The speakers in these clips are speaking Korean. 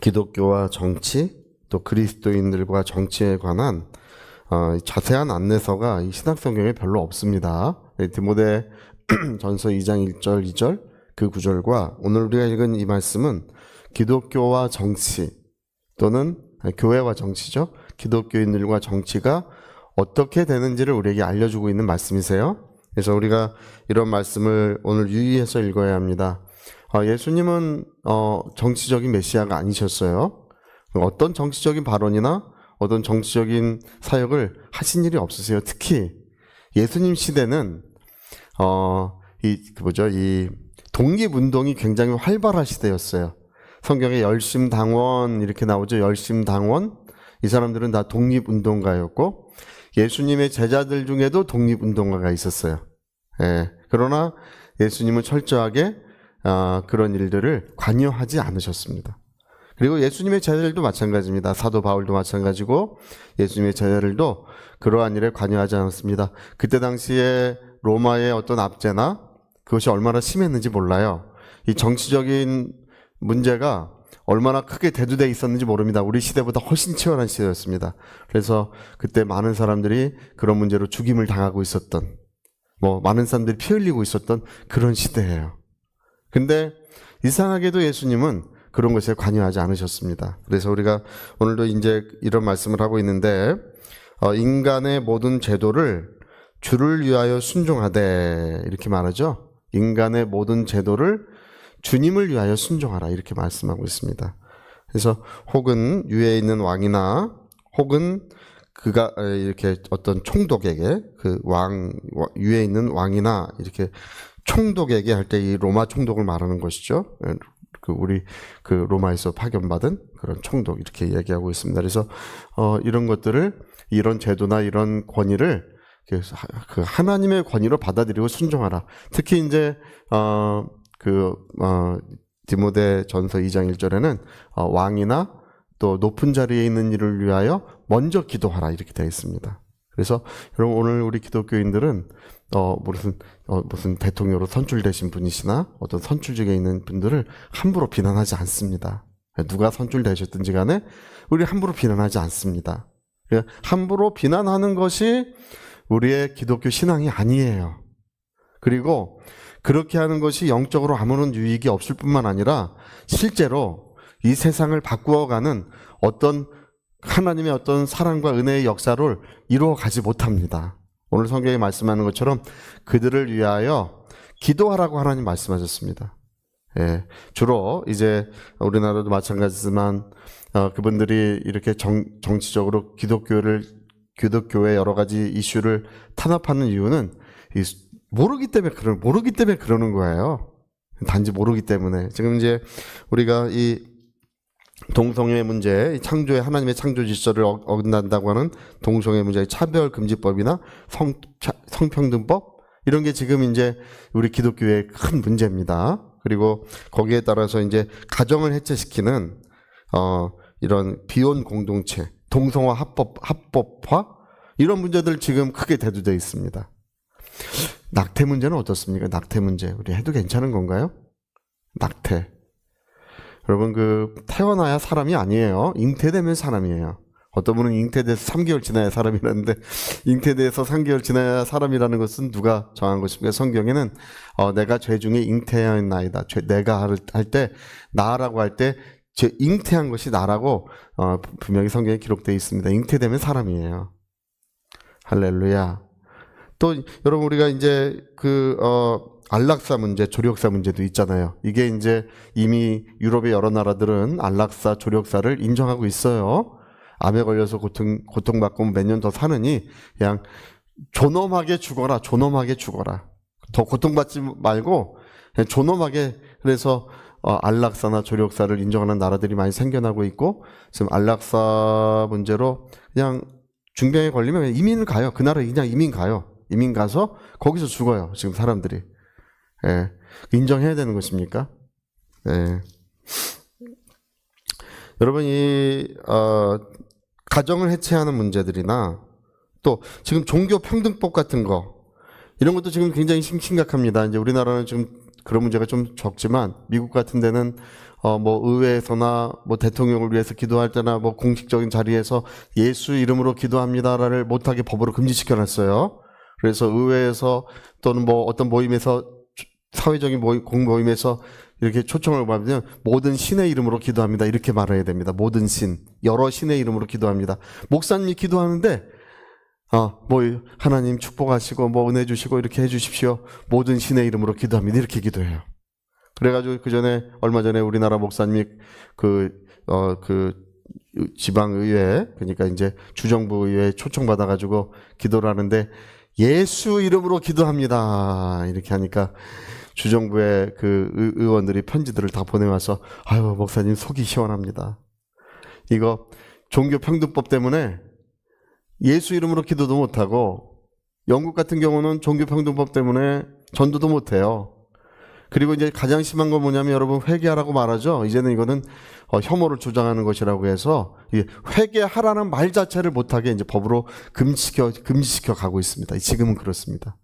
기독교와 정치, 또 그리스도인들과 정치에 관한 자세한 안내서가 이 신약성경에 별로 없습니다. 디모데 전서 2장 1절 2절 그 구절과 오늘 우리가 읽은 이 말씀은 기독교와 정치 또는 교회와 정치죠. 기독교인들과 정치가 어떻게 되는지를 우리에게 알려주고 있는 말씀이세요. 그래서 우리가 이런 말씀을 오늘 유의해서 읽어야 합니다. 예수님은 정치적인 메시아가 아니셨어요. 어떤 정치적인 발언이나 어떤 정치적인 사역을 하신 일이 없으세요. 특히 예수님 시대는 이 독립운동이 굉장히 활발한 시대였어요. 성경에 열심당원 이렇게 나오죠. 열심당원. 이 사람들은 다 독립운동가였고 예수님의 제자들 중에도 독립운동가가 있었어요. 예. 그러나 예수님은 철저하게 그런 일들을 관여하지 않으셨습니다. 그리고 예수님의 제자들도 마찬가지입니다. 사도 바울도 마찬가지고 예수님의 제자들도 그러한 일에 관여하지 않았습니다. 그때 당시에 로마의 어떤 압제나 그것이 얼마나 심했는지 몰라요. 이 정치적인 문제가 얼마나 크게 대두되어 있었는지 모릅니다. 우리 시대보다 훨씬 치열한 시대였습니다. 그래서 그때 많은 사람들이 그런 문제로 죽임을 당하고 있었던, 많은 사람들이 피 흘리고 있었던 그런 시대예요. 근데 이상하게도 예수님은 그런 것에 관여하지 않으셨습니다. 그래서 우리가 오늘도 이제 이런 말씀을 하고 있는데, 인간의 모든 제도를 주를 위하여 순종하되 이렇게 말하죠. 인간의 모든 제도를 주님을 위하여 순종하라 이렇게 말씀하고 있습니다. 그래서 혹은 위에 있는 왕이나 혹은 그가 이렇게 어떤 총독에게 그 위에 있는 왕이나 이렇게 총독에게 할 때 이 로마 총독을 말하는 것이죠. 우리 로마에서 파견받은 그런 총독 이렇게 얘기하고 있습니다. 그래서 이런 것들을 이런 제도나 이런 권위를 그 하나님의 권위로 받아들이고 순종하라. 특히 이제 디모데 전서 2장 1절에는 왕이나 또 높은 자리에 있는 이를 위하여 먼저 기도하라 이렇게 되어 있습니다. 그래서 여러분 오늘 우리 기독교인들은 무슨 대통령으로 선출되신 분이시나 어떤 선출직에 있는 분들을 함부로 비난하지 않습니다. 누가 선출되셨든지 간에 우리 함부로 비난하지 않습니다. 함부로 비난하는 것이 우리의 기독교 신앙이 아니에요. 그리고 그렇게 하는 것이 영적으로 아무런 유익이 없을 뿐만 아니라 실제로 이 세상을 바꾸어가는 어떤 하나님의 어떤 사랑과 은혜의 역사를 이루어가지 못합니다. 오늘 성경에 말씀하는 것처럼 그들을 위하여 기도하라고 하나님 말씀하셨습니다. 예, 주로 이제 우리나라도 마찬가지지만 그분들이 이렇게 정치적으로 기독교의 여러 가지 이슈를 탄압하는 이유는 모르기 때문에 그러는 거예요. 단지 모르기 때문에. 지금 이제 우리가 이 동성애 문제, 하나님의 창조 질서를 어긴다고 하는 동성애 문제의 차별금지법이나 성평등법 이런 게 지금 이제 우리 기독교의 큰 문제입니다. 그리고 거기에 따라서 이제 가정을 해체시키는 이런 비혼 공동체, 동성화 합법화 이런 문제들 지금 크게 대두되어 있습니다. 낙태 문제는 어떻습니까? 낙태 문제 우리 해도 괜찮은 건가요? 낙태 여러분 태어나야 사람이 아니에요. 잉태되면 사람이에요. 어떤 분은 잉태돼서 3개월 지나야 사람이라는데 잉태돼서 3개월 지나야 사람이라는 것은 누가 정한 것입니까? 성경에는 내가 죄 중에 잉태하였나이다. 내가 할 때 나라고 할 때 잉태한 것이 나라고 분명히 성경에 기록되어 있습니다. 잉태되면 사람이에요. 할렐루야. 또 여러분 우리가 이제 안락사 문제, 조력사 문제도 있잖아요. 이게 이제 이미 유럽의 여러 나라들은 안락사, 조력사를 인정하고 있어요. 암에 걸려서 고통받고 몇 년 더 사느니 그냥 존엄하게 죽어라. 더 고통받지 말고 그냥 존엄하게 그래서 안락사나 조력사를 인정하는 나라들이 많이 생겨나고 있고 지금 안락사 문제로 그냥 중병에 걸리면 그냥 이민을 가요. 그 나라에 그냥 이민 가요. 이민 가서 거기서 죽어요. 지금 사람들이. 예. 인정해야 되는 것입니까? 예. 여러분 가정을 해체하는 문제들이나 또 지금 종교 평등법 같은 거 이런 것도 지금 굉장히 심각합니다. 이제 우리나라는 지금 그런 문제가 좀 적지만 미국 같은 데는 뭐 의회에서나 뭐 대통령을 위해서 기도할 때나 뭐 공식적인 자리에서 예수 이름으로 기도합니다를 못하게 법으로 금지시켜 놨어요. 그래서 의회에서 또는 뭐 어떤 모임에서 사회적인 공모임에서 이렇게 초청을 받으면 모든 신의 이름으로 기도합니다. 이렇게 말해야 됩니다. 모든 신, 여러 신의 이름으로 기도합니다. 목사님이 기도하는데 뭐 하나님 축복하시고 뭐 은혜 주시고 이렇게 해주십시오. 모든 신의 이름으로 기도합니다. 이렇게 기도해요. 그래가지고 얼마 전에 우리나라 목사님이 그 지방의회, 그러니까 이제 주정부 의회에 초청받아가지고 기도를 하는데 예수 이름으로 기도합니다. 이렇게 하니까 주정부의 그 의원들이 편지들을 다 보내와서 아유, 목사님 속이 시원합니다. 이거 종교평등법 때문에 예수 이름으로 기도도 못하고 영국 같은 경우는 종교평등법 때문에 전도도 못해요. 그리고 이제 가장 심한 건 뭐냐면 여러분 회개하라고 말하죠. 이제는 이거는 혐오를 조장하는 것이라고 해서 회개하라는 말 자체를 못하게 이제 법으로 금지시켜 가고 있습니다. 지금은 그렇습니다.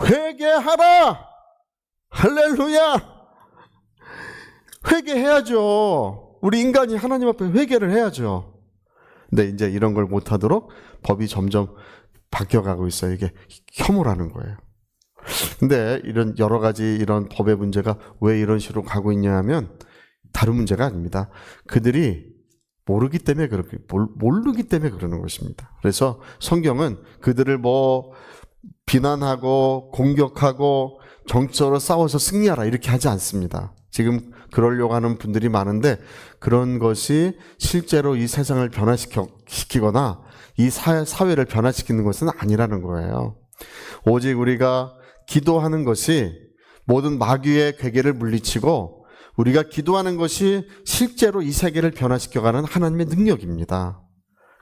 회개하라! 할렐루야! 회개해야죠. 우리 인간이 하나님 앞에 회개를 해야죠. 근데 이제 이런 걸 못하도록 법이 점점 바뀌어가고 있어요. 이게 혐오라는 거예요. 근데 이런 여러 가지 이런 법의 문제가 왜 이런 식으로 가고 있냐 하면 다른 문제가 아닙니다. 그들이 모르기 때문에 모르기 때문에 그러는 것입니다. 그래서 성경은 그들을 뭐 비난하고 공격하고 정치적으로 싸워서 승리하라 이렇게 하지 않습니다. 지금 그러려고 하는 분들이 많은데 그런 것이 실제로 이 세상을 변화시키거나 이 사회를 변화시키는 것은 아니라는 거예요. 오직 우리가 기도하는 것이 모든 마귀의 괴계를 물리치고 우리가 기도하는 것이 실제로 이 세계를 변화시켜가는 하나님의 능력입니다.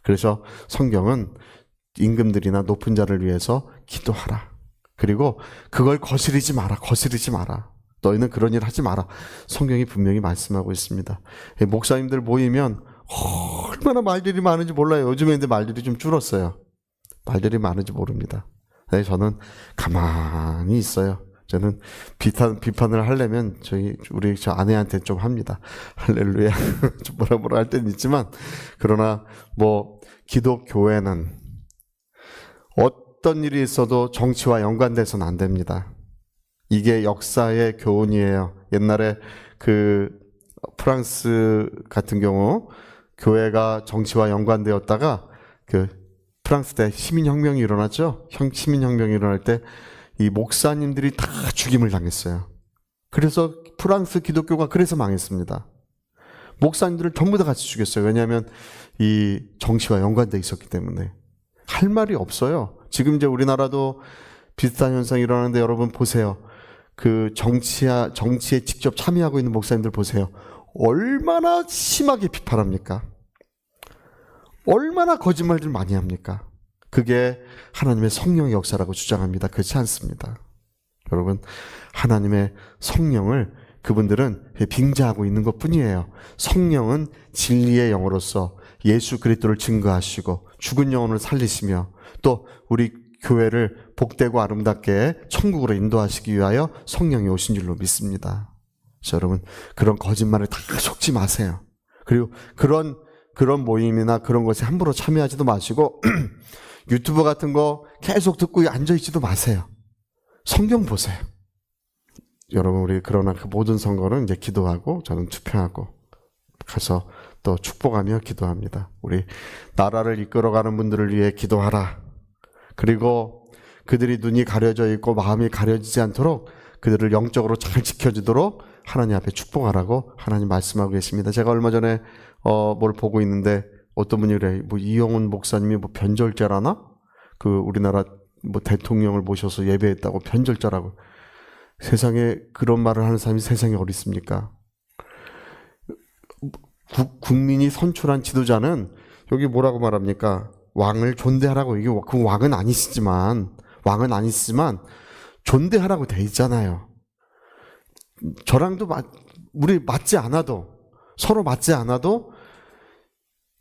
그래서 성경은 임금들이나 높은 자를 위해서 기도하라. 그리고 그걸 거스르지 마라. 너희는 그런 일 하지 마라. 성경이 분명히 말씀하고 있습니다. 목사님들 모이면 얼마나 말들이 많은지 몰라요. 요즘에 근데 말들이 좀 줄었어요. 말들이 많은지 모릅니다. 네, 저는 가만히 있어요. 저는 비판을 하려면 우리 아내한테 좀 합니다. 할렐루야. 좀 뭐라 할 때는 있지만, 그러나 뭐 기독교회는 어떤 일이 있어도 정치와 연관돼서는 안 됩니다. 이게 역사의 교훈이에요. 옛날에 그 프랑스 같은 경우 교회가 정치와 연관되었다가 그 프랑스 때 시민혁명이 일어났죠. 시민혁명이 일어날 때 이 목사님들이 다 죽임을 당했어요. 그래서 프랑스 기독교가 그래서 망했습니다. 목사님들을 전부 다 같이 죽였어요. 왜냐하면 이 정치와 연관되어 있었기 때문에. 할 말이 없어요. 지금 이제 우리나라도 비슷한 현상이 일어나는데 여러분 보세요. 그 정치에 직접 참여하고 있는 목사님들 보세요. 얼마나 심하게 비판합니까? 얼마나 거짓말들 많이 합니까? 그게 하나님의 성령의 역사라고 주장합니다. 그렇지 않습니다. 여러분, 하나님의 성령을 그분들은 빙자하고 있는 것뿐이에요. 성령은 진리의 영으로서 예수 그리스도를 증거하시고 죽은 영혼을 살리시며 또 우리 교회를 복되고 아름답게 천국으로 인도하시기 위하여 성령이 오신 줄로 믿습니다. 그래서 여러분, 그런 거짓말을 다 속지 마세요. 그리고 그런 모임이나 그런 것에 함부로 참여하지도 마시고 유튜브 같은 거 계속 듣고 앉아있지도 마세요. 성경 보세요. 여러분, 우리 그러나 그 모든 선거는 이제 기도하고 저는 투표하고 가서 또 축복하며 기도합니다. 우리 나라를 이끌어가는 분들을 위해 기도하라. 그리고 그들이 눈이 가려져 있고 마음이 가려지지 않도록 그들을 영적으로 잘 지켜주도록 하나님 앞에 축복하라고 하나님 말씀하고 계십니다. 제가 얼마 전에 뭘 보고 있는데 어떤 분이 그래, 뭐 이영훈 목사님이 뭐 변절자라나? 그 우리나라 뭐 대통령을 모셔서 예배했다고 변절자라고. 세상에 그런 말을 하는 사람이 세상에 어디 있습니까? 국민이 선출한 지도자는 여기 뭐라고 말합니까? 왕을 존대하라고. 이게 그 왕은 아니시지만 존대하라고 돼 있잖아요. 저랑도 우리 맞지 않아도 서로 맞지 않아도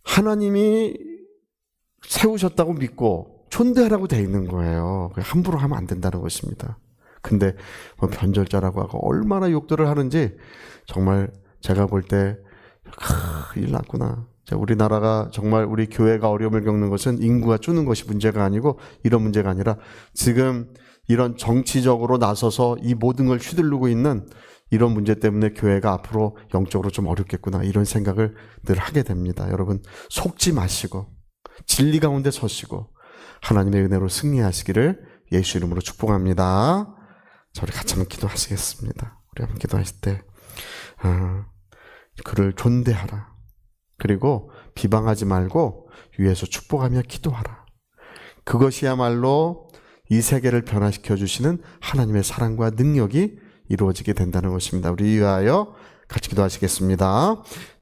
하나님이 세우셨다고 믿고 존대하라고 돼 있는 거예요. 함부로 하면 안 된다는 것입니다. 근데 뭐 변절자라고 하고 얼마나 욕들을 하는지 정말 제가 볼 때 일 났구나. 우리나라가 정말 우리 교회가 어려움을 겪는 것은 인구가 줄는 것이 문제가 아니고 이런 문제가 아니라 지금 이런 정치적으로 나서서 이 모든 걸 휘두르고 있는 이런 문제 때문에 교회가 앞으로 영적으로 좀 어렵겠구나 이런 생각을 늘 하게 됩니다. 여러분 속지 마시고 진리 가운데 서시고 하나님의 은혜로 승리하시기를 예수 이름으로 축복합니다. 자, 우리 같이 한번 기도하시겠습니다. 우리 한번 기도하실 때 그를 존대하라. 그리고 비방하지 말고 위에서 축복하며 기도하라. 그것이야말로 이 세계를 변화시켜 주시는 하나님의 사랑과 능력이 이루어지게 된다는 것입니다. 우리 위하여 같이 기도하시겠습니다.